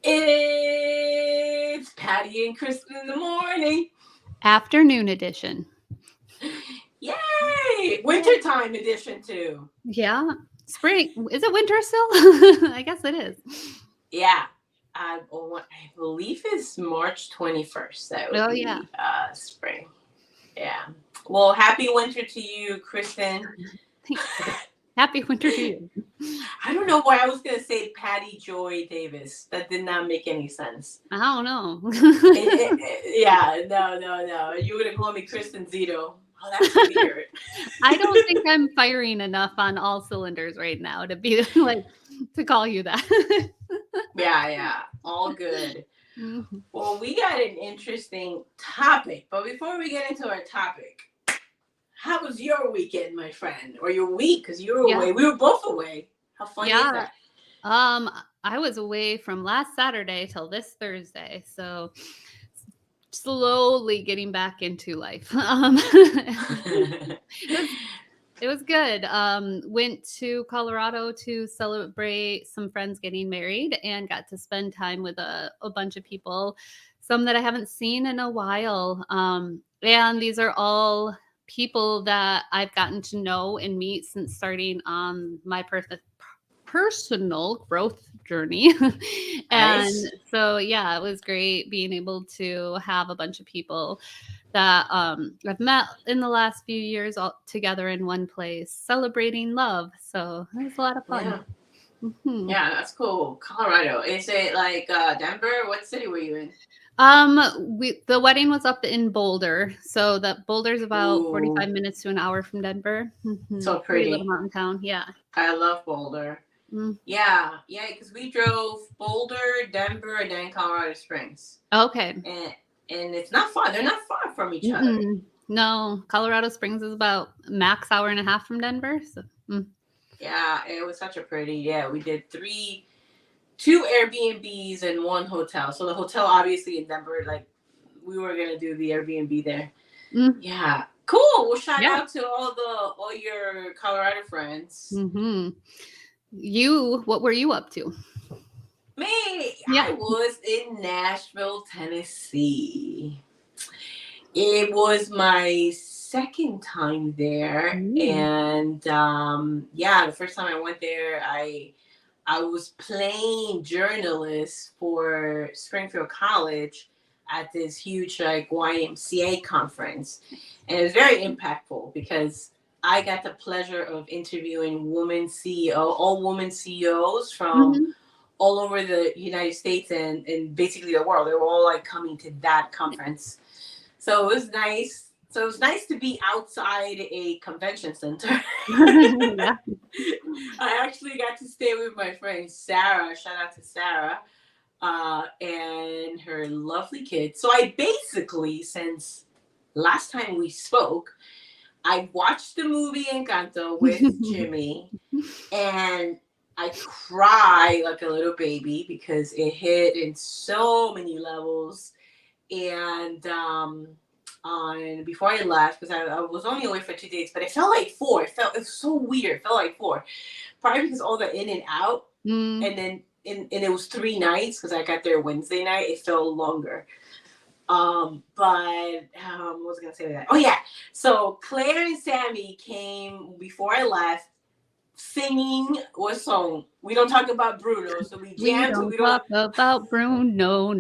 It's Patty and Kristin in the morning. Afternoon edition. Yay! Wintertime edition too. Yeah. Spring. Is it winter still? I guess it is. Yeah. I believe it's March 21st. That would Oh, yeah. be spring. Yeah. Well, happy winter to you, Kristin. Thanks. Happy winter to you. I don't know why I was going to say Patty Joy Davis. That did not make any sense. I don't know. Yeah, no. You were going to call me Kristin Zito. Oh, that's weird. I don't think I'm firing enough on all cylinders right now to be like to call you that. Yeah. All good. Mhm. Well, we got an interesting topic, but before we get into our topic, how was your weekend, my friend? Or your week? Because you were away. We were both away. How fun is that? I was away from last Saturday till this Thursday, so slowly getting back into life. It was good. Went to Colorado to celebrate some friends getting married and got to spend time with a bunch of people, some that I haven't seen in a while. And these are all people that I've gotten to know and meet since starting on my personal growth journey. And Nice. so, yeah, it was great being able to have a bunch of people that I've met in the last few years all together in one place, celebrating love. So it was a lot of fun. Yeah. Mhm. Yeah, that's cool. Colorado. Is it like Denver? What city were you in? The wedding was up in Boulder, so that Boulder's about Ooh, 45 minutes to an hour from Denver. so Pretty little pretty. mountain town, yeah. I love Boulder. Mm. Yeah, because we drove Boulder, Denver, and then Colorado Springs. Okay. And it's not far. They're not far from each other. No, Colorado Springs is about max hour and a half from Denver. So. Yeah, it was such a pretty. Yeah, we did two Airbnbs and one hotel. So the hotel, obviously in Denver, like we were gonna do the Airbnb there. Mm. Yeah, cool. Well, shout Yeah. out to all your Colorado friends. What were you up to? Me, Yeah. I was in Nashville, Tennessee. It was my second time there, and the first time I went there, I was playing journalist for Springfield College at this huge like YMCA conference, and it was very impactful because I got the pleasure of interviewing all women CEOs from Mhm. all over the United States and basically the world. They were all like coming to that conference. So it was nice. So it was nice to be outside a convention center. Yeah. I actually got to stay with my friend Sarah. Shout out to Sarah and her lovely kids. So I basically, since last time we spoke, I watched the movie Encanto with Jimmy, and I cried like a little baby because it hit in so many levels. And before I left, because I was only away for 2 days, but it felt like four. It was so weird. It felt like four. Probably because all the in and out, and then and it was 3 nights because I got there Wednesday night. It felt longer. But what was I gonna say with that? Oh yeah. So Claire and Sammy came before I left, singing what song? We don't talk about Bruno, so we We jammed. don't We don't. talk about Bruno. No.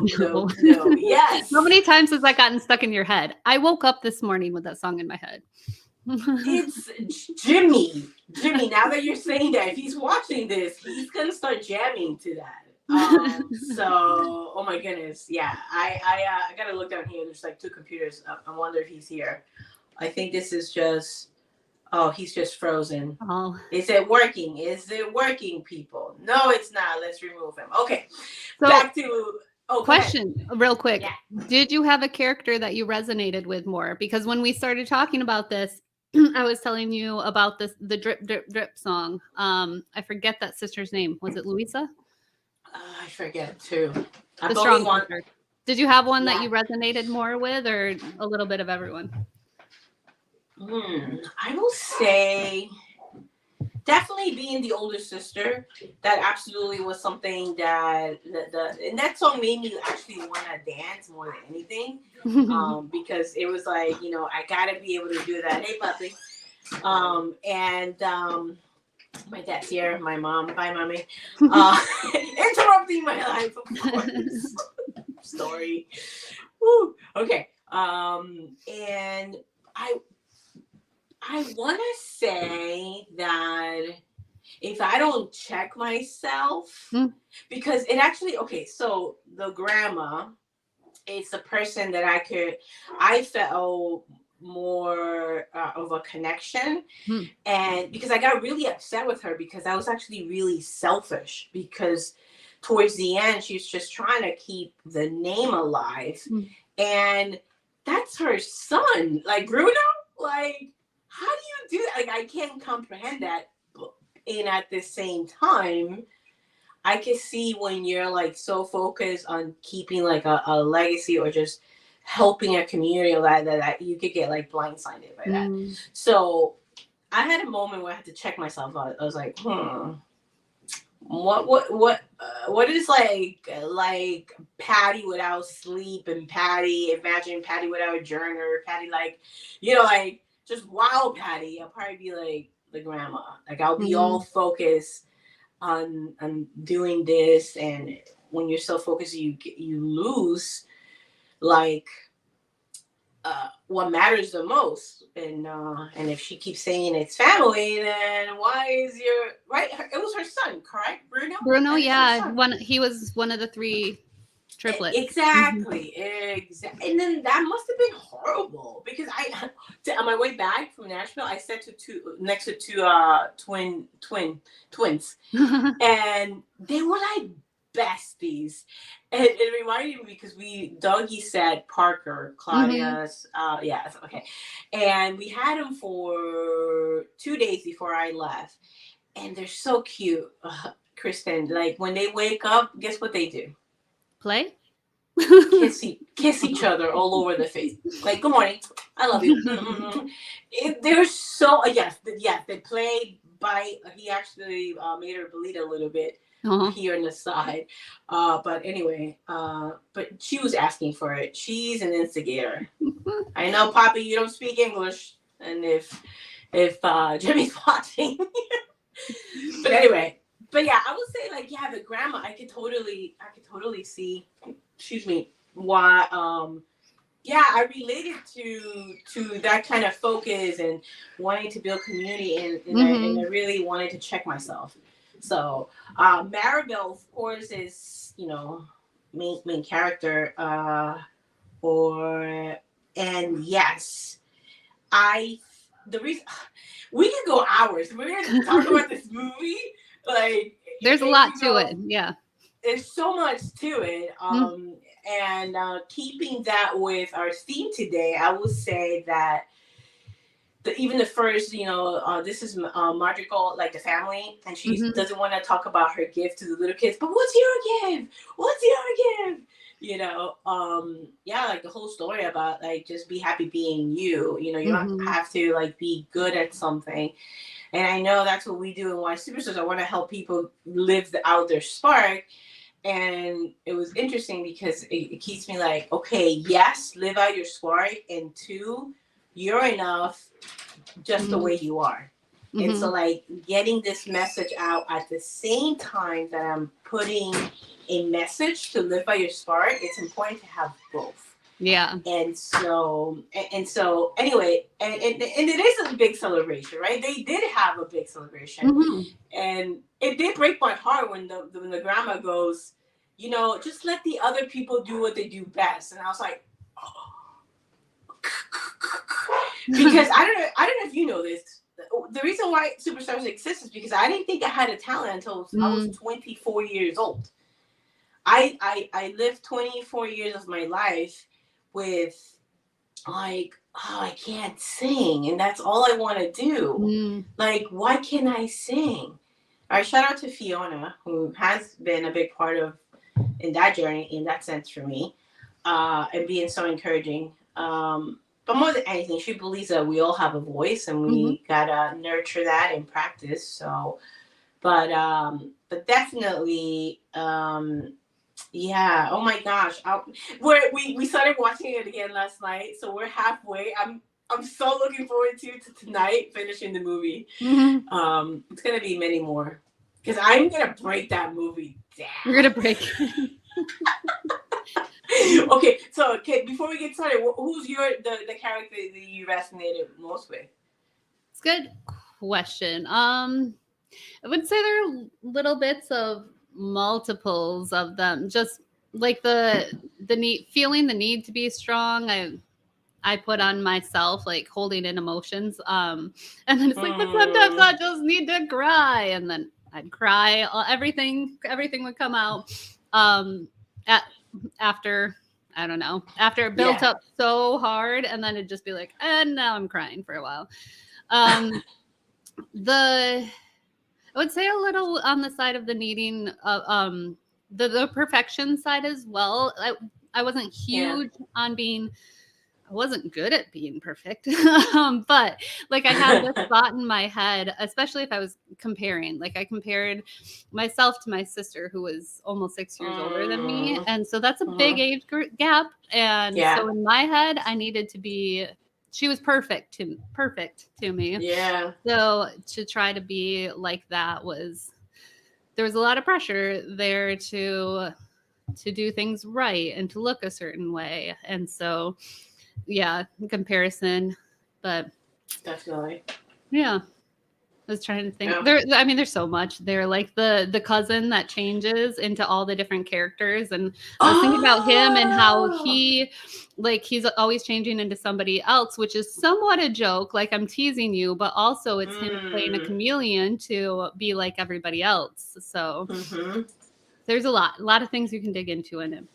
No. Yes. How many times has that gotten stuck in your head? I woke up this morning with that song in my head. It's Jimmy. Jimmy, now that you're saying that, if he's watching this, he's gonna start jamming to that. So, oh my goodness, yeah. I gotta look down here. There's like two computers. I wonder if he's here. I think this is just. Oh, he's just frozen. Oh. Is it working? Is it working, people? No, it's not. Let's remove him. Okay, So, back to. Oh, question, real quick. Yeah. Did you have a character that you resonated with more? Because when we started talking about this, I was telling you about the drip drip drip song. I forget that sister's name. Was it Louisa? I forget too. The strong sister. Did you have one that you resonated more with, or a little bit of everyone? I will say definitely being the older sister, that absolutely was something that and that song made me actually want to dance more than anything, because it was like, I gotta be able to do that. Hey, puppy. And my dad's here, my mom, bye, mommy. Interrupting my life, of course. Story. Woo. Okay. And I want to say that if I don't check myself, because it actually, okay, so the grandma, it's the person that I felt more of a connection. And because I got really upset with her because I was actually really selfish, because towards the end, she was just trying to keep the name alive. And that's her son, like Bruno, like, how do you do that? Like, I can't comprehend that. And at the same time, I can see when you're like so focused on keeping like a legacy or just helping a community, that you could get like blindsided by that. So I had a moment where I had to check myself out. I was like, what is like Patty without sleep, and imagine Patty without a journal, Patty, like, like just wow, Patty. I'll probably be like the grandma. Like, I'll be all focused on doing this, and when you're so focused, you lose like what matters the most. And if she keeps saying it's family, then why is your right? It was her son, correct, Bruno? Bruno, yeah, he was one of the 3 triplets. Exactly. And then that must have been horrible, because on my way back from Nashville, I sat next to two twins, and they were like besties. And it reminded me because Dougie said Parker, Claudia's, yes, okay. And we had them for 2 days before I left. And they're so cute, Kristin. Like, when they wake up, guess what they do? Play? Kiss each other all over the face. Like, good morning, I love you. They're so, yes, they play, bite. He actually made her bleed a little bit here on the side. But anyway, but she was asking for it. She's an instigator. I know, Poppy, you don't speak English. And if Jimmy's watching. But anyway, but yeah, I would say, like, yeah, the grandma, I could totally see, excuse me, why, I related to that kind of focus and wanting to build community, and I really wanted to check myself. So Maribel, of course, is, main character, and yes, the reason we can go hours. We're going to talk about this movie. Like, there's a lot to it. Yeah. There's so much to it. And keeping that with our theme today, I would say that even the first, this is Madrigal, like the family, and she doesn't want to talk about her gift to the little kids. But what's your gift? What's your gift? Like the whole story about, like, just be happy being you. You don't have to, like, be good at something. And I know that's what we do in Why Superstars. I want to help people live out their spark. And it was interesting because it keeps me like, okay, yes, live out your spark. And 2, you're enough just the way you are. And so, like, getting this message out at the same time that I'm putting a message to live by your spark, it's important to have both. Yeah. And so anyway, and it is a big celebration, right? They did have a big celebration. And it did break my heart when the grandma goes, just let the other people do what they do best. And I was like, oh. Because I don't know if you know this. The reason why Superstars exists is because I didn't think I had a talent until I was 24 years old. I lived 24 years of my life with, like, I can't sing, and that's all I want to do. Like, why can't I sing? All right, shout out to Fiona, who has been a big part of in that journey, in that sense, for me, and being so encouraging. but more than anything, she believes that we all have a voice and Mhm. we gotta nurture that and practice. So, but definitely, yeah. Oh my gosh, we started watching it again last night, so we're halfway. I'm so looking forward to tonight finishing the movie. Mhm. It's gonna be many more because I'm gonna break that movie You're gonna down. break. Okay, so before we get started, who's the character that you resonated most with? It's a good question. I would say there are little bits of multiples of them. Just like the need, feeling the need to be strong. I put on myself, like holding in emotions. And then it's like, but sometimes Mm, I just need to cry, and then I'd cry. Everything would come out. At after I don't know, after it built yeah. up so hard, and then it'd just be like, and now I'm crying for a while. Um, the I would say a little on the side of the needing, the perfection side as well. I wasn't Yeah. huge on being. I wasn't good at being perfect, but like I had this thought in my head, especially if I was comparing. Like I compared myself to my sister, who was almost 6 years older than me, Mm, and so that's a big mhm. age gap. And Yeah. so in my head, I needed to be. She was perfect to me. Yeah. So to try to be like that there was a lot of pressure there to do things right and to look a certain way. And so yeah, comparison. But Definitely. yeah, I was trying to think. Yeah. There's so much. They're like the cousin that changes into all the different characters, and I was thinking about him and how Oh. he's always changing into somebody else, which is somewhat a joke. Like I'm teasing you, but also it's him playing a Mm. chameleon to be like everybody else. So Mm-hmm. there's a lot of things you can dig into in him.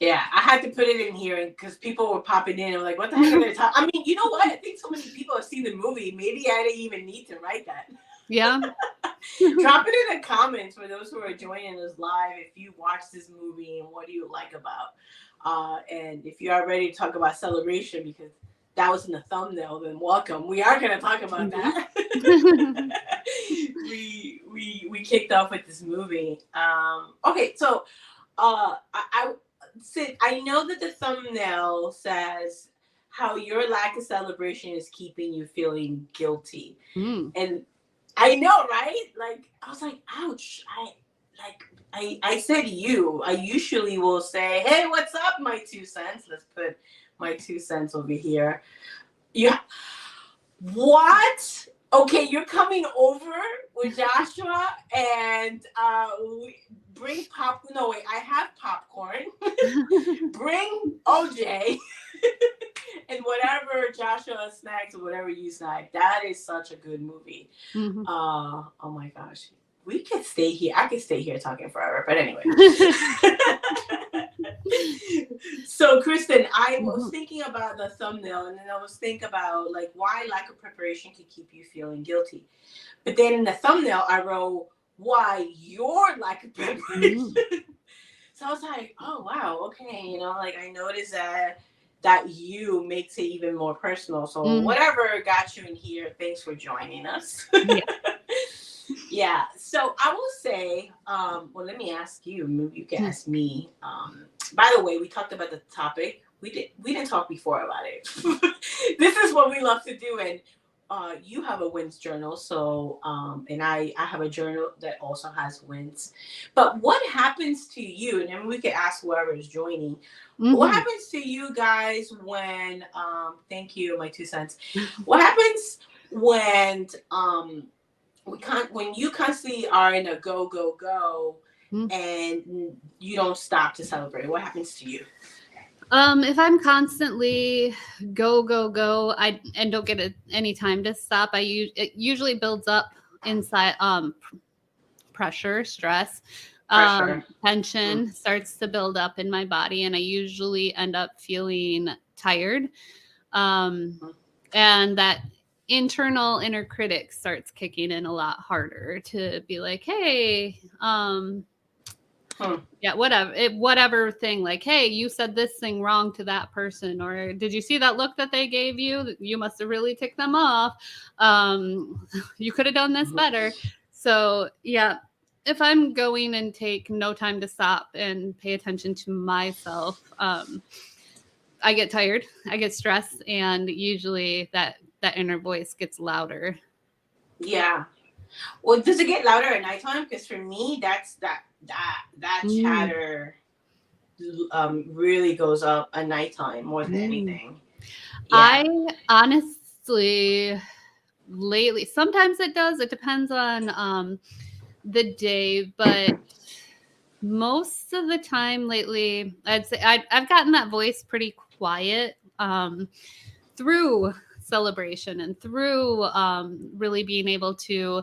Yeah, I had to put it in here because people were popping in and were like, what the heck are they talking? I mean, you know what? I think so many people have seen the movie. Maybe I didn't even need to write that. Yeah. Drop it in the comments for those who are joining us live if you watched this movie and what do you like about. And if you are ready to talk about celebration because that was in the thumbnail, then welcome. We are going to talk about that. we kicked off with this movie. Okay, so I know that the thumbnail says how your lack of celebration is keeping you feeling guilty, Mm. and I know, right? Like I was like, ouch. I said you. I usually will say, hey, what's up, my 2 cents? Let's put my 2 cents over here. Yeah. What? Okay, you're coming over with Joshua and bring pop. No, wait, I have popcorn. Bring OJ and whatever Joshua snacks or whatever you snack. That is such a good movie. Mhm. Oh my gosh. We could stay here. I could stay here talking forever. But anyway. So, Kristin, I was Mhm. thinking about the thumbnail and then I was thinking about like why lack of preparation can keep you feeling guilty. But then in the thumbnail, I wrote why your lack of preparation. Mm. So I was like, oh wow, okay, like I noticed that you makes it even more personal. So Mm. whatever got you in here, thanks for joining us. Yeah. Yeah. So I will say, well, let me ask you. Maybe you can Mm. ask me. By the way, we talked about the topic. We didn't talk before about it. This is what we love to do, and you have a wins journal, so and I have a journal that also has wins. But what happens to you? And then we can ask whoever is joining. What Mhm. happens to you guys when? Thank you, my 2 cents. What happens when when you constantly are in a go go go Mm. and you don't stop to celebrate? What happens to you? If I'm constantly go go go, and don't get any time to stop, it usually builds up inside pressure, stress, Pressure. Mm. tension starts to build up in my body, and I usually end up feeling tired. Um, and that internal inner critic starts kicking in a lot harder to be like, hey, Yeah, whatever thing, like, hey, you said this thing wrong to that person, or did you see that look that they gave you? You must have really ticked them off. You could have done this better. So yeah, if I'm going and take no time to stop and pay attention to myself, I get tired, I get stressed, and usually that inner voice gets louder. Yeah. Well, does it get louder at nighttime? Because for me, that Mm. chatter really goes up at nighttime more than Mm. anything. Yeah. I honestly, lately, sometimes it does. It depends on the day, but most of the time lately, I'd say I've gotten that voice pretty quiet through celebration and through really being able to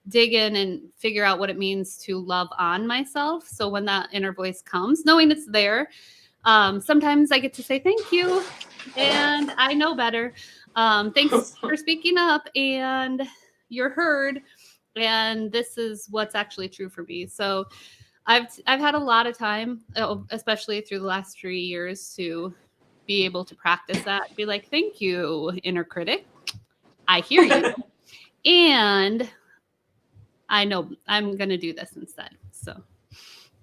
dig in and figure out what it means to love on myself. So when that inner voice comes, knowing it's there, sometimes I get to say thank you and I know better. Thanks for speaking up, and you're heard. And this is what's actually true for me. So I've had a lot of time, especially through the last 3 years, to be able to practice that. Be like, thank you, inner critic. I hear you, and I know I'm gonna do this instead. So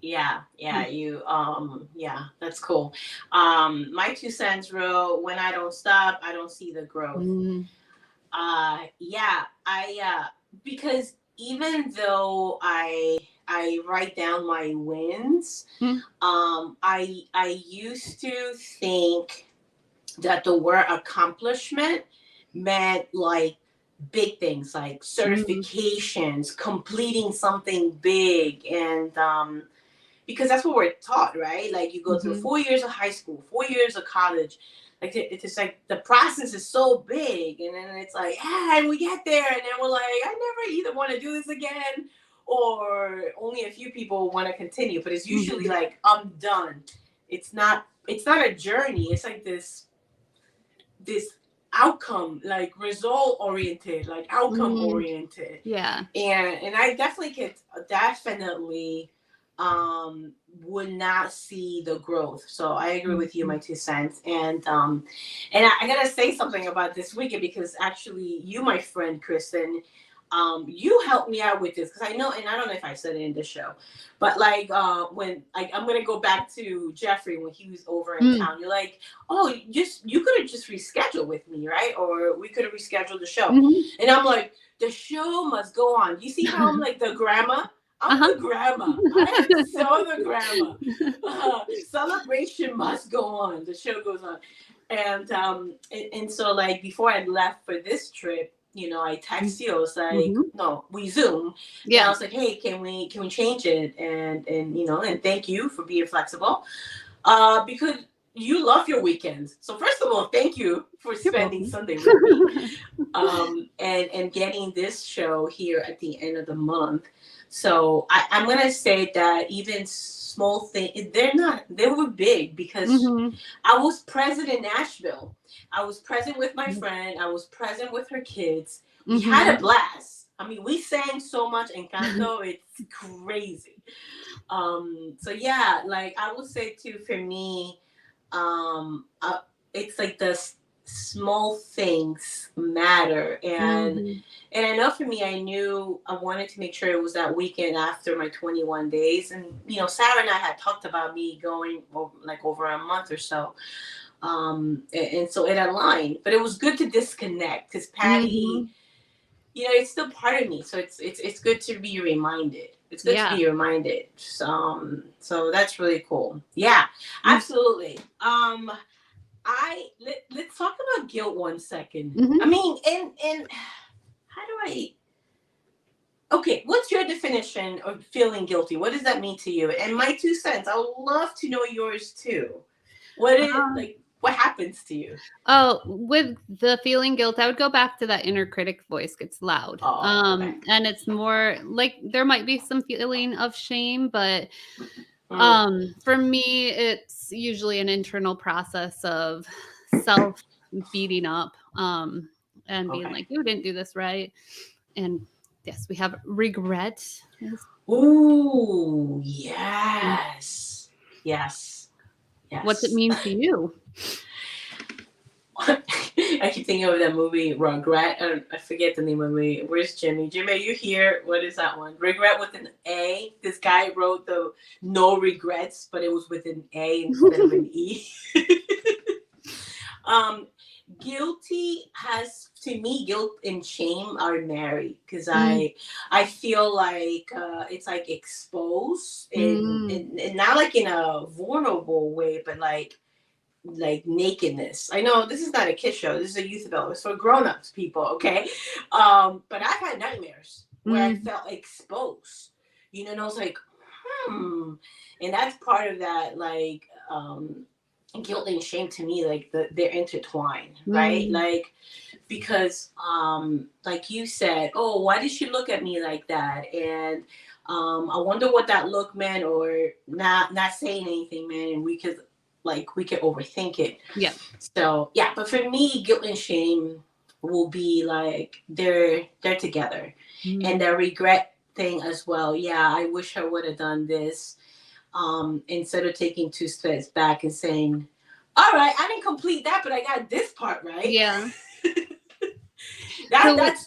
Yeah, yeah, yeah, that's cool. My 2 cents rule: when I don't stop, I don't see the growth. mm, Yeah, because even though I write down my wins, mm, I used to think that the word accomplishment meant like big things like mm, certifications, completing something big, and because that's what we're taught, right? Like you go through mhm, 4 years of high school, 4 years of college. Like it's just like the process is so big, and then it's like, yeah, and we get there, and then we're like, I never either want to do this again, or only a few people want to continue. But it's usually mhm, like I'm done. It's not. It's not a journey. It's like this outcome, like result oriented, like outcome mm, oriented, yeah. and I definitely could definitely would not see the growth. So I agree with you, Mhm, my 2 cents. And I gotta say something about this weekend, because actually you, my friend Kristen, you helped me out with this, because I know, and I don't know if I said it in the show, but like when I'm gonna go back to Jeffrey when he was over in mm, town. You're like, oh, you could have just rescheduled with me, right? Or we could have rescheduled the show. mhm. And I'm like, the show must go on. You see how I'm like the grandma? I'm Uh-huh. the grandma. I am so the grandma. Celebration must go on. The show goes on. And so like before I left for this trip, I text you. I was like, Mhm. no, we Zoom, and I Yeah. was like, hey, can we change it? And thank you for being flexible. Because you love your weekends. So first of all, thank you for You're spending welcome. Sunday with me, and getting this show here at the end of the month. So I'm gonna say that even small things, they were big, because Mhm. I was present in Nashville. I was present with my friend. I was present with her kids. We had a Mhm. blast. I mean, we sang so much Encanto. It's crazy. So yeah, like I would say too, for me, it's like the small things matter. and Mhm. and I know for me, I knew I wanted to make sure it was that weekend after my 21 days. And Sarah and I had talked about me going over a month or so. And so it aligned, but it was good to disconnect, because Patty, Mhm. it's still part of me. So it's good to be reminded. It's good to Yeah. be reminded. So that's really cool. Yeah, Mm. absolutely. Let's talk about guilt 1 second. I Mhm. mean, and how do I? Okay, what's your definition of feeling guilty? What does that mean to you? And my 2 cents. I would love to know yours too. Um, What happens to you? oh, with the feeling guilt, I would go back to that inner critic voice gets loud. Oh, okay. And it's more like there might be some feeling of shame, but Mm, for me, it's usually an internal process of self beating up, and being okay. like, you didn't do this right. And yes, we have regret. Ooh, yes. Yes. What's it Yes. mean to you? I keep thinking of that movie Regret. I forget the name of the movie. Where's Jimmy? Jimmy, are you here? What is that one? Regret with an A. This guy wrote the no regrets, but it was with an A instead of an E. um, guilty has to me guilt and shame are married because I feel like it's like exposed and not like in a vulnerable way, but like nakedness. I know this is not a kid show. This is a youth adult. It's for grown-ups people, okay? But I've had nightmares where I felt exposed. You know, and I was like, and that's part of that, like, guilt and shame to me, like they're intertwined, right? Like, because like you said, oh, why did she look at me like that? And I wonder what that look meant, or not saying anything, man, and we could overthink it. Yeah. So yeah, but for me, guilt and shame will be like they're together, and the regret thing as well. Yeah, I wish I would have done this. Instead of taking 2 steps back and saying, all right, I didn't complete that, but I got this part right. Yeah. That's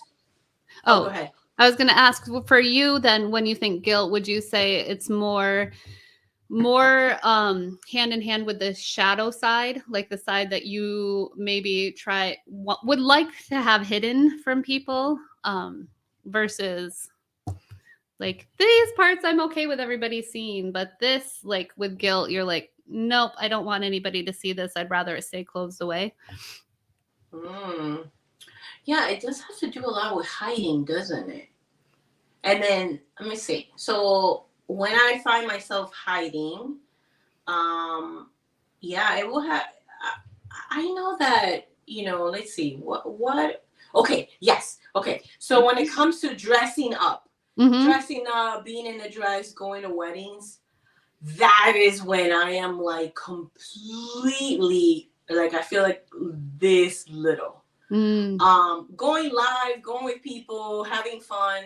oh, go ahead. I was going to ask, for you then, when you think guilt, would you say it's more hand in hand with the shadow side, like the side that you maybe would like to have hidden from people, versus like these parts I'm okay with everybody seeing, but this, like with guilt, you're like, nope, I don't want anybody to see this. I'd rather it stay closed away. Yeah, it does have to do a lot with hiding, doesn't it? And then let me see. So when I find myself hiding, yeah, it will have. I know that, let's see what. Okay, yes, okay. So when it comes to dressing up, being in a dress, going to weddings, that is when I am like completely like I feel like this little. Going live, going with people, having fun.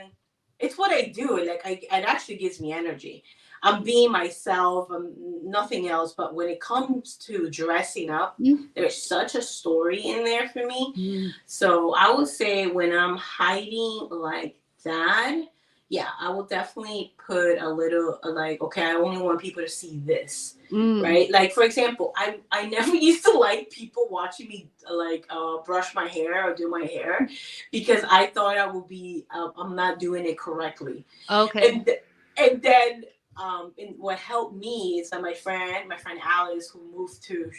It's what I do. Like it actually gives me energy. I'm being myself. I'm nothing else. But when it comes to dressing up, there's such a story in there for me. So I would say when I'm hiding like that, yeah, I will definitely put a little like, okay, I only want people to see this, right? Like, for example, I never used to like people watching me like brush my hair or do my hair because I thought I would be, I'm not doing it correctly. Okay. And then and what helped me is that my friend Alice, who moved to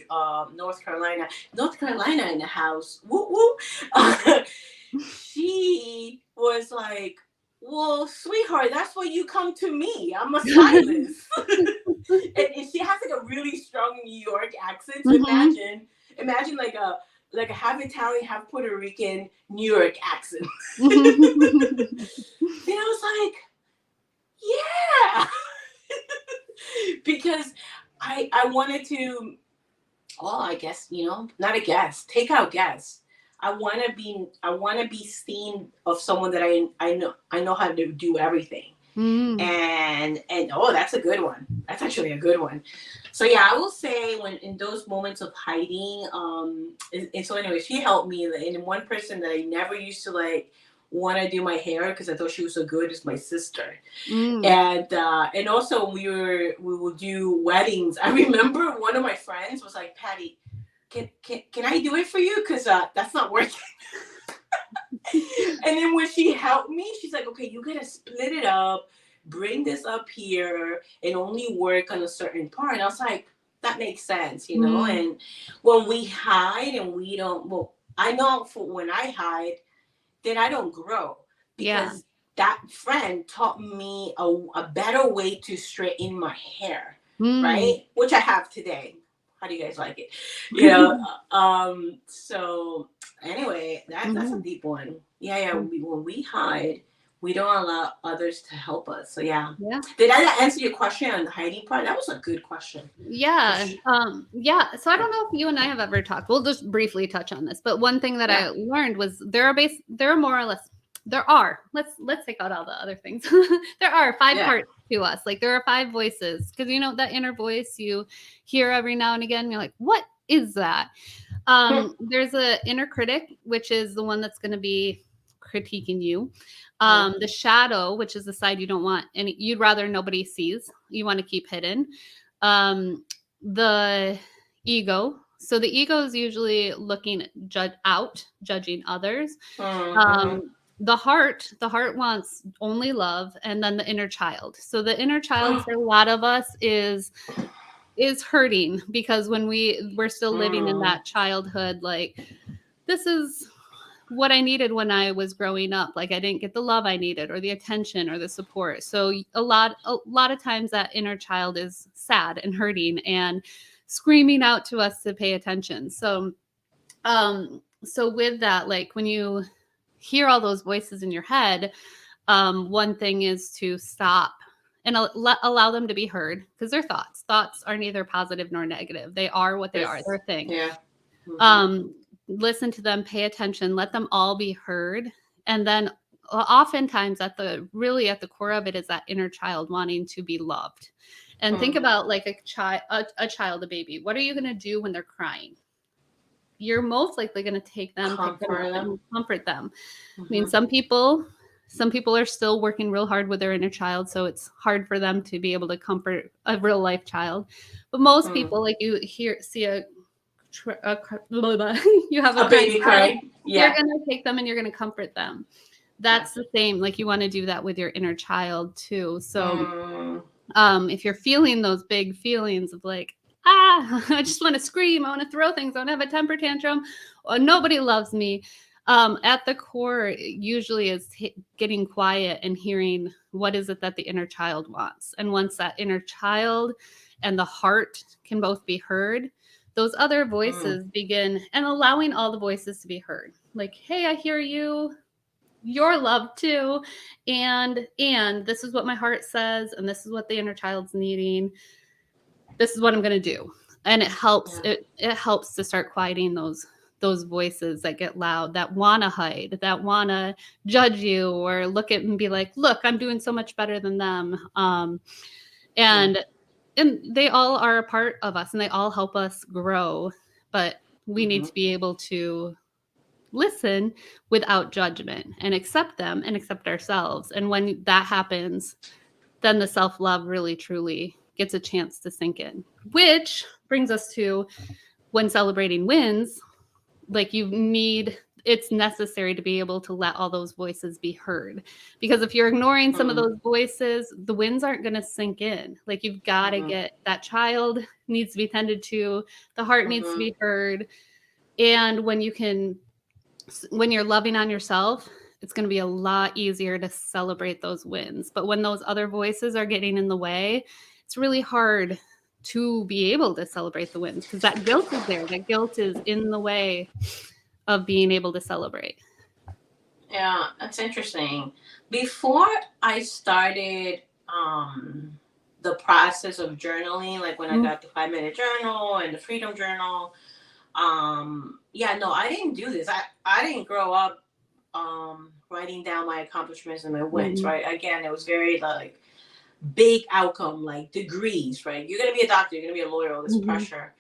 North Carolina in the house, woo woo, she was like, well, sweetheart, that's why you come to me. I'm a stylist. and she has like a really strong New York accent. So imagine like a half Italian, half Puerto Rican New York accent. And I was like, yeah. Because I wanted to, I guess, not a guess, take out guess. I want to be seen of someone that I know how to do everything. And that's a good one. That's actually a good one. So yeah, I will say when in those moments of hiding, and so anyway, she helped me. And one person that I never used to like want to do my hair because I thought she was so good is my sister. And also we will do weddings. I remember one of my friends was like, Patty, can I do it for you? Because that's not working. And then when she helped me, she's like, okay, you gotta split it up, bring this up here, and only work on a certain part. And I was like, that makes sense, And when we hide and we don't, well, I know for when I hide, then I don't grow because that friend taught me a better way to straighten my hair, right? Which I have today. How do you guys like it? So anyway, that's a deep one. Yeah. When we hide, we don't allow others to help us. So yeah. Did I answer your question on the hiding part? That was a good question. Yeah. Yeah. So I don't know if you and I have ever talked. We'll just briefly touch on this. But one thing that I learned was there are more or less, let's take out all the other things. There are 5 parts to us. Like there are 5 voices, because you know that inner voice you hear every now and again. You're like, what is that? There's a inner critic, which is the one that's going to be critiquing you. The shadow, which is the side you don't want and you'd rather nobody sees, you want to keep hidden. The ego. So the ego is usually looking judging others. The heart wants only love, and then the inner child. So the inner child for a lot of us is hurting, because when we're still living in that childhood, like, this is what I needed when I was growing up. Like I didn't get the love I needed, or the attention, or the support. So a lot of times that inner child is sad and hurting and screaming out to us to pay attention. So with that, like when you hear all those voices in your head, one thing is to stop and allow them to be heard, because they're thoughts. Thoughts are neither positive nor negative. They are what they are. They're a thing. Yeah. Listen to them, pay attention, let them all be heard. And then oftentimes at the core of it is that inner child wanting to be loved. And think about like a child, a baby. What are you going to do when they're crying? You're most likely going to take them, and comfort them. I mean, some people are still working real hard with their inner child, so it's hard for them to be able to comfort a real life child. But most people, like you see you have a baby crying, you're going to take them and you're going to comfort them. That's the same. Like you want to do that with your inner child too. So if you're feeling those big feelings of like, I just want to scream, I want to throw things, I want to have a temper tantrum, or nobody loves me, at the core usually is getting quiet and hearing what is it that the inner child wants. And once that inner child and the heart can both be heard, those other voices begin, and allowing all the voices to be heard. Like, hey, I hear you. You're loved too. And this is what my heart says. And this is what the inner child's needing. This is what I'm going to do. And it helps. It helps to start quieting those voices that get loud, that want to hide, that want to judge you or look at and be like, look, I'm doing so much better than them. And they all are a part of us, and they all help us grow, but we need to be able to listen without judgment and accept them and accept ourselves. And when that happens, then the self-love really truly gets a chance to sink in, which brings us to when celebrating wins, like it's necessary to be able to let all those voices be heard. Because if you're ignoring some of those voices, the wins aren't going to sink in. Like you've got to get that child needs to be tended to, the heart needs to be heard. And when you're loving on yourself, it's going to be a lot easier to celebrate those wins. But when those other voices are getting in the way, it's really hard to be able to celebrate the wins, because that guilt is there. That guilt is in the way of being able to celebrate. Yeah, that's interesting. Before I started the process of journaling, like when I got the 5-minute journal and the freedom journal, I didn't do this. I didn't grow up writing down my accomplishments and my wins, right? Again, it was very like big outcome, like degrees, right? You're gonna be a doctor, you're gonna be a lawyer, all this pressure.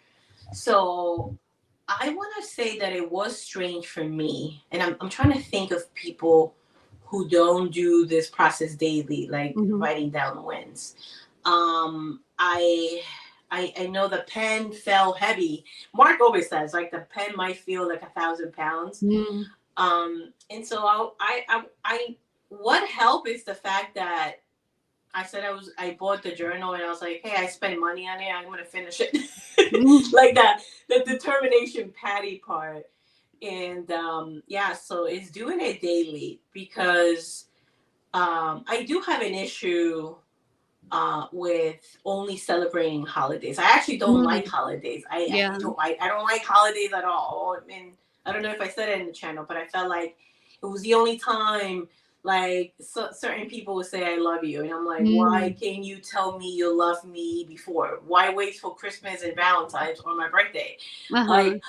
So I want to say that it was strange for me, and I'm trying to think of people who don't do this process daily, like writing down wins. I know the pen felt heavy. Mark always says like the pen might feel like 1,000 pounds. And so I what helped is the fact that I said I bought the journal and I was like, hey, I spent money on it, I'm gonna finish it. Like that, the determination Patty part. And so it's doing it daily, because I do have an issue with only celebrating holidays. I actually don't like holidays. I don't like holidays at all. And I don't know if I said it in the channel, but I felt like it was the only time like certain people would say I love you, and I'm like, why can't you tell me you love me before? Why wait till Christmas and Valentine's or my birthday? Like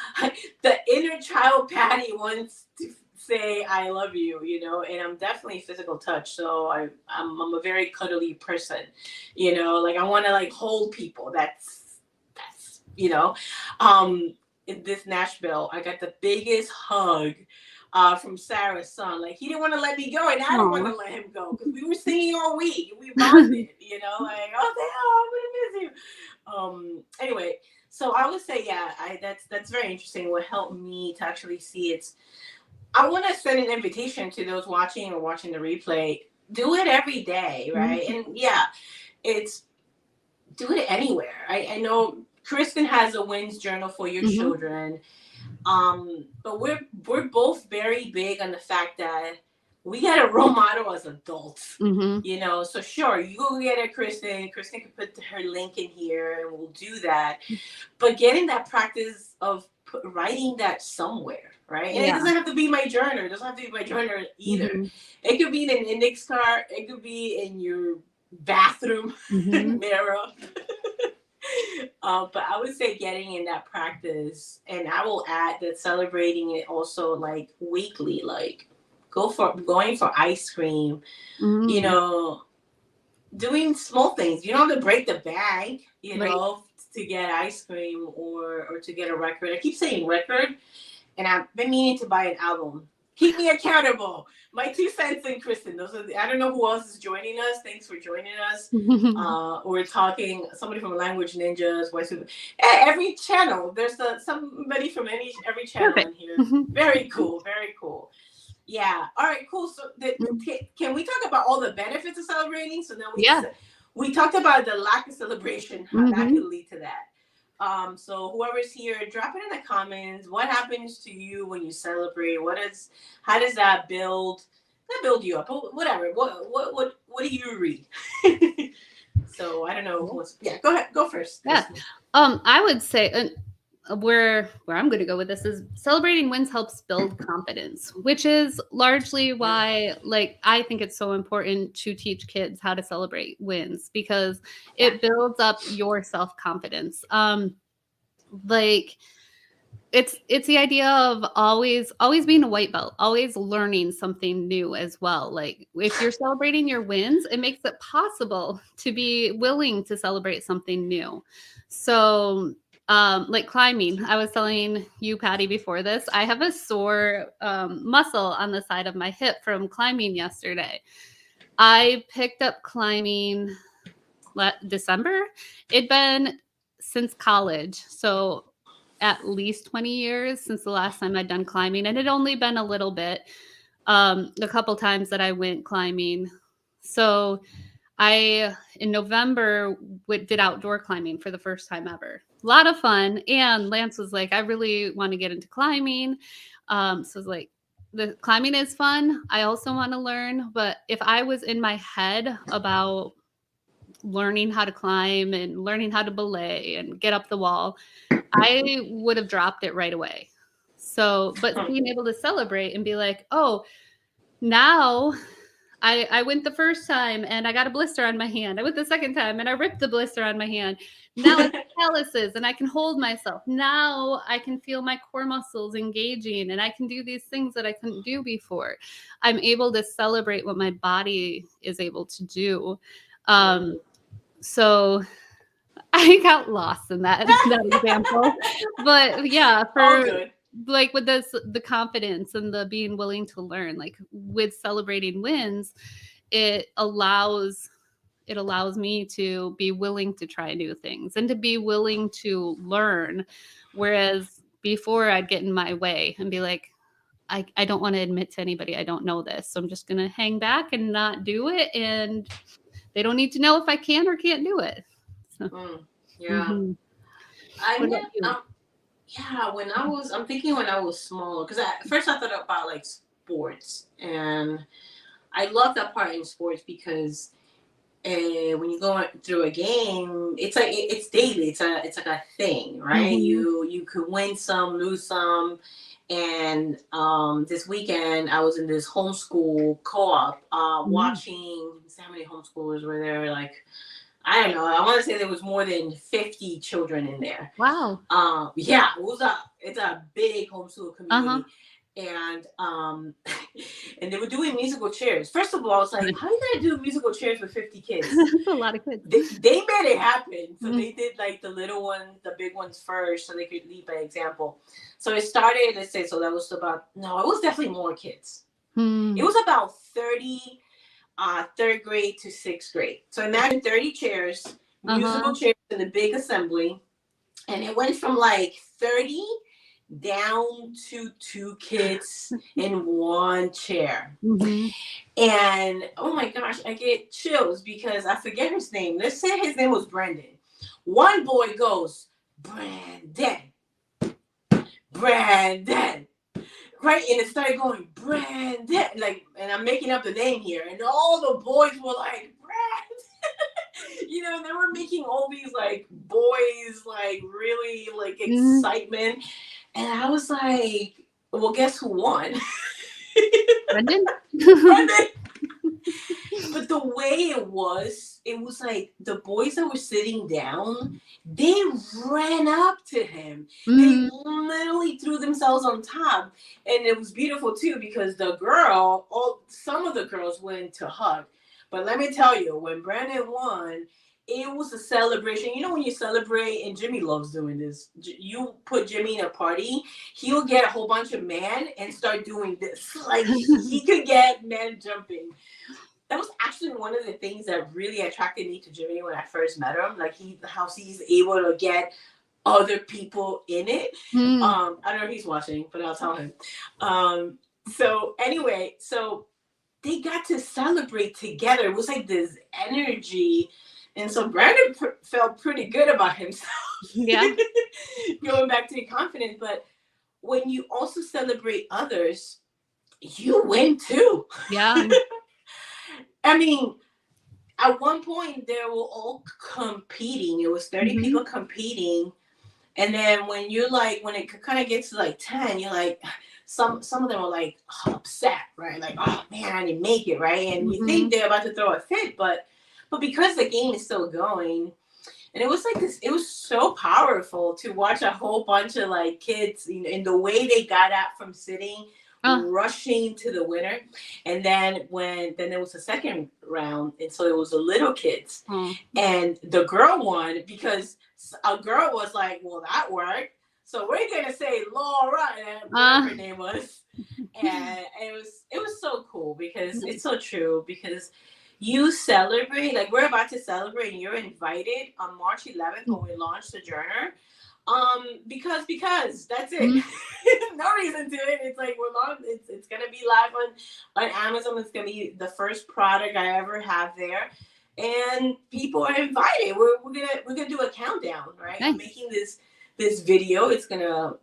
the inner child Patty wants to say I love you, you know, and I'm definitely physical touch. So I'm a very cuddly person, you know, like I want to like hold people. That's you know, in this Nashville, I got the biggest hug from Sarah's son. Like he didn't want to let me go, and I don't want to let him go because we were singing all week. And we bonded, you know, like oh, I'm gonna miss you. Anyway, so I would say, yeah, that's very interesting. What helped me to actually see it's. I want to send an invitation to those watching or watching the replay. Do it every day, right? And yeah, it's do it anywhere. I know Kristin has a wins journal for your children. But we're both very big on the fact that we got a role model as adults, you know. So sure, you go get a Kristin. Kristin can put her link in here, and we'll do that. But getting that practice of writing that somewhere, right? And it doesn't have to be my journal. It doesn't have to be my journal either. It could be in an index card. It could be in your bathroom mirror. But I would say getting in that practice, and I will add that celebrating it also like weekly, like going for ice cream, you know, doing small things. You don't have to break the bank, you know, to get ice cream or to get a record. I keep saying record, and I've been meaning to buy an album. Keep me accountable. My 2 cents and Kristin. I don't know who else is joining us. Thanks for joining us. We're talking somebody from Language Ninjas, every channel. There's somebody from every channel in here. Very cool. Very cool. Yeah. All right. Cool. So can we talk about all the benefits of celebrating? So now we talked about the lack of celebration. How that could lead to that. So whoever's here, drop it in the comments. What happens to you when you celebrate? How does that build you up? Whatever. What do you read? So I don't know. Go ahead. Go first. Yeah. I would say where I'm going to go with this is celebrating wins helps build confidence, which is largely why I think it's so important to teach kids how to celebrate wins because it builds up your self-confidence. It's the idea of always being a white belt, always learning something new as well. Like if you're celebrating your wins, it makes it possible to be willing to celebrate something new. So like climbing, I was telling you, Patty, before this, I have a sore muscle on the side of my hip from climbing yesterday. I picked up climbing December. It'd been since college. So at least 20 years since the last time I'd done climbing. And it only been a little bit, a couple times that I went climbing. So in November, did outdoor climbing for the first time ever. A lot of fun. And Lance was like, I really want to get into climbing. So I was like, the climbing is fun. I also want to learn. But if I was in my head about learning how to climb and learning how to belay and get up the wall, I would have dropped it right away. So, but being able to celebrate and be like, oh, now I went the first time and I got a blister on my hand. I went the second time and I ripped the blister on my hand. Now it's calluses and I can hold myself. Now I can feel my core muscles engaging and I can do these things that I couldn't do before. I'm able to celebrate what my body is able to do. So I got lost in that example, but yeah, for like with the confidence and the being willing to learn, like with celebrating wins, it allows me to be willing to try new things and to be willing to learn. Whereas before I'd get in my way and be like, I don't want to admit to anybody I don't know this. So I'm just going to hang back and not do it. And they don't need to know if I can or can't do it. So. I'm thinking when I was smaller, because at first I thought about like sports, and I love that part in sports because when you go through a game, it's like it's daily. It's like a thing, right? You could win some, lose some. And this weekend I was in this homeschool co-op watching. How many homeschoolers were there? Like, I don't know. I want to say there was more than 50 children in there. Wow. Yeah, it's a big homeschool community. and and they were doing musical chairs. First of all, I was like, how are you gonna do musical chairs with 50 kids? That's a lot of kids. They made it happen. So they did like the little ones, the big ones first, so they could lead by example. So it started, let's say, so that was about, no, it was definitely more kids. It was about 30 third grade to sixth grade. So imagine 30 chairs, musical chairs in the big assembly. And it went from like 30 down to 2 kids in 1 chair. And oh my gosh, I get chills because I forget his name. Let's say his name was Brendan. One boy goes, Brandon. Right, and it started going, Brandon, like, and I'm making up the name here, and all the boys were like, Brandon. You know, they were making all these like boys like really like excitement, and I was like, well, guess who won? Brendan. But the way it was like the boys that were sitting down, they ran up to him. They literally threw themselves on top. And it was beautiful too, because some of the girls went to hug. But let me tell you, when Brandon won, it was a celebration. You know, when you celebrate, and Jimmy loves doing this, you put Jimmy in a party, he'll get a whole bunch of men and start doing this. Like, he could get men jumping. That was actually one of the things that really attracted me to Jimmy when I first met him. Like, how he's able to get other people in it. I don't know if he's watching, but I'll tell him. So anyway, so they got to celebrate together. It was like this energy. And so Brandon felt pretty good about himself. Yeah. Going back to the confidence. But when you also celebrate others, you win too. Yeah. I mean, at one point they were all competing. It was 30 people competing. And then when it kind of gets to like 10, you're like, some of them are like upset, right? Like, oh man, I didn't make it, right? And you think they're about to throw a fit, but because the game is still going, and it was like this, it was so powerful to watch a whole bunch of like kids, you know, in the way they got out from sitting, rushing to the winner. And then there was a second round, and so it was the little kids, and the girl won because a girl was like, well, that worked. So we're gonna say Laura, and whatever her name was, and it was so cool because it's so true, because you celebrate, like we're about to celebrate, and you're invited on March 11th when we launch the journal. Because that's it. No reason to it. It's like it's gonna be live on Amazon. It's gonna be the first product I ever have there, and people are invited. We're gonna do a countdown, right? Nice. I'm making this video. It's gonna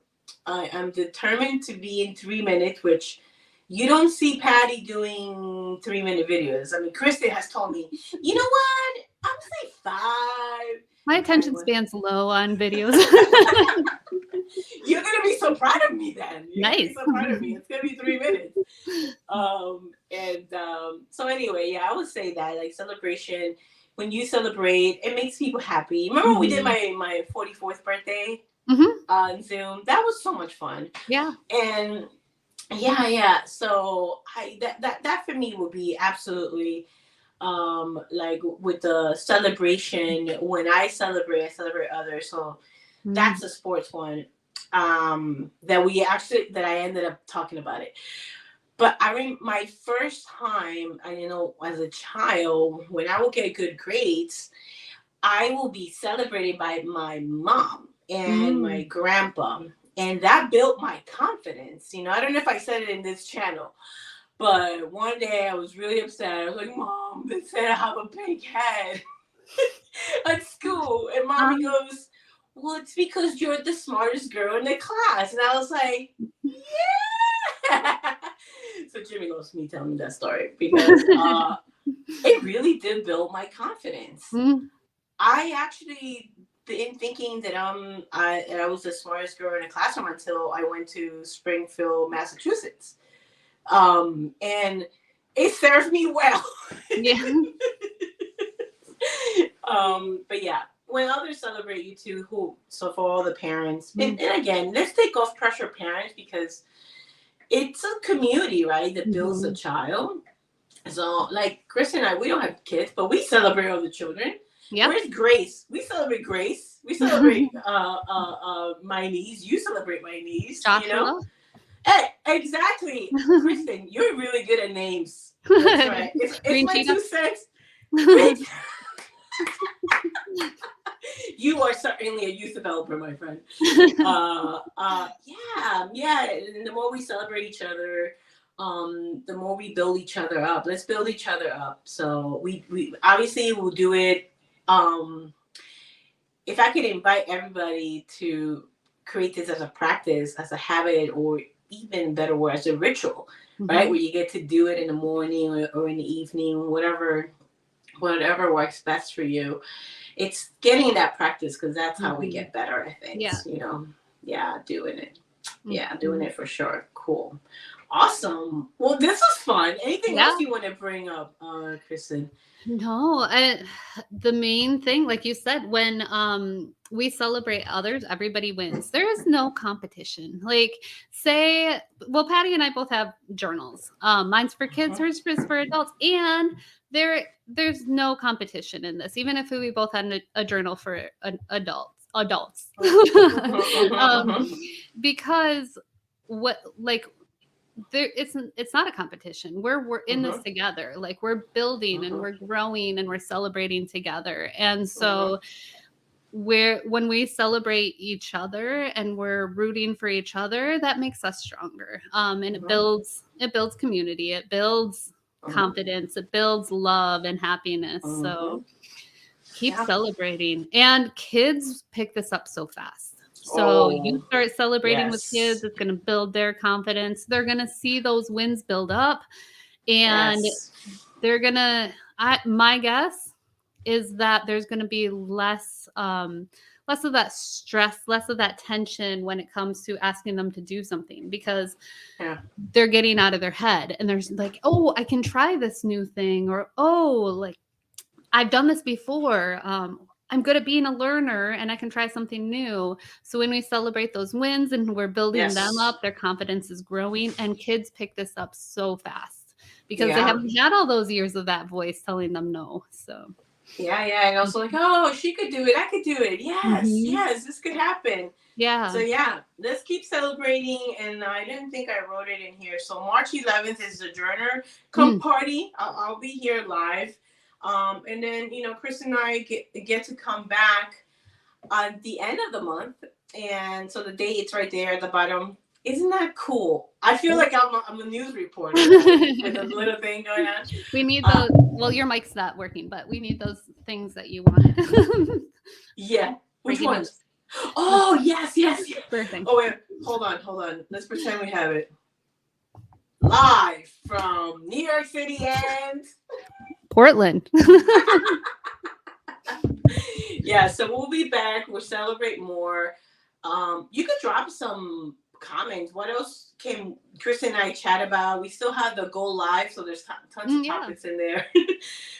I'm determined to be in 3 minutes, which you don't see Patty doing 3-minute videos. I mean, Kristin has told me, you know what? I'm gonna say 5. My attention span's low on videos. You're gonna be so proud of me then. You're nice. Gonna be so proud of me. It's gonna be 3 minutes. So anyway, yeah, I would say that like celebration. When you celebrate, it makes people happy. Remember when we did my 44th birthday on Zoom? That was so much fun. Yeah. And yeah. So that for me would be absolutely like with the celebration. When I celebrate others. So that's a sports one that I ended up talking about it. But my first time, as a child, when I will get good grades, I will be celebrated by my mom and my grandpa. And that built my confidence. You know, I don't know if I said it in this channel, but one day I was really upset. I was like, Mom, they said I have a big head at school. And Mommy goes, well, it's because you're the smartest girl in the class. And I was like, yeah. So Jimmy loves me telling me that story because it really did build my confidence. I actually been thinking that I was the smartest girl in the classroom until I went to Springfield, Massachusetts. And it served me well. Yeah. But yeah, when others celebrate you too, so for all the parents, and again, let's take off pressure parents, because it's a community, right, that builds a Mhm. child. So, like Chris and I, we don't have kids, but we celebrate all the children. Yep. Where's Grace? We celebrate Grace. We celebrate my niece. You celebrate my niece. You know. Joshua. Hey, exactly, Kristen. You're really good at names. That's right. It's Green my cheetah. 2 cents. Green. You are certainly a youth developer, my friend. Yeah. And the more we celebrate each other, the more we build each other up. Let's build each other up. So we obviously will do it. If I could invite everybody to create this as a practice, as a habit, or even better word, as a ritual, right? Mhm. Where you get to do it in the morning or in the evening, whatever works best for you. It's getting that practice because that's how we Mhm. get better, I think. Yeah. Yeah, doing it. Yeah, doing Mhm. it for sure. Cool. Awesome. Well, this was fun. Anything Yeah. else you want to bring up, Kristen? No, the main thing, like you said, when we celebrate others, everybody wins. There is no competition. Like, say, well, Patty and I both have journals. Mine's for kids, Mhm. hers is for adults, and there's no competition in this. Even if we both had a journal for adults, um, because what like there it's not a competition. We're in this Mhm. together. Like, we're building and Mhm. we're growing and we're celebrating together. And Mhm. so when we celebrate each other and we're rooting for each other, that makes us stronger. And Mhm. it builds community, it builds Mhm. confidence, it builds love and happiness. So Mhm. keep Yeah. celebrating. And kids pick this up so fast. So you Oh, start celebrating with kids, yes. it's going to build their confidence. They're going to see those wins build up, and Yes. they're going to my guess is that there's going to be less of that stress, less of that tension when it comes to asking them to do something, because Yeah. they're getting out of their head and there's like, oh, I can try this new thing, or oh, like, I've done this before. I'm good at being a learner and I can try something new. So when we celebrate those wins and we're building them Yes. up, their confidence is growing, and kids pick this up so fast because they Yeah. haven't had all those years of that voice telling them no. So, Yeah. And also like, oh, she could do it. I could do it. Yes. mhm. Yes. This could happen. So Yeah. yeah, let's keep celebrating. And I didn't think I wrote it in here. So March 11th is the Journer. Come Mm. party. I'll be here live. And then Chris and I get to come back at the end of the month, and so the date it's right there at the bottom. Isn't that cool? I feel like I'm a news reporter, right? With a little thing going on. We need Uh, those. Well, your mic's not working, but we need those things that you wanted. yeah. Which Breaking ones? news. Oh yes. Birthing. Oh wait, hold on. Let's pretend we have it live from New York City and Portland. yeah. So we'll be back. We'll celebrate more. You could drop some comments. What else can Chris and I chat about? We still have the go live, so there's tons of Yeah. topics in there.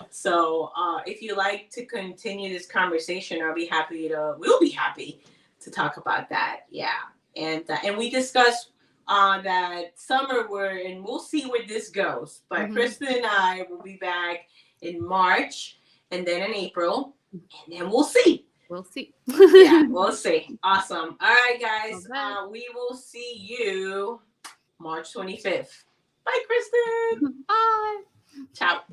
So if you like to continue this conversation, we'll be happy to talk about that. Yeah, and we discussed that summer and we'll see where this goes. But Mhm. Kristen and I will be back in March and then in April, and then we'll see. We'll see. Yeah, we'll see. Awesome. All right, guys. Okay. We will see you March 25th. Bye, Kristen. Bye. Ciao.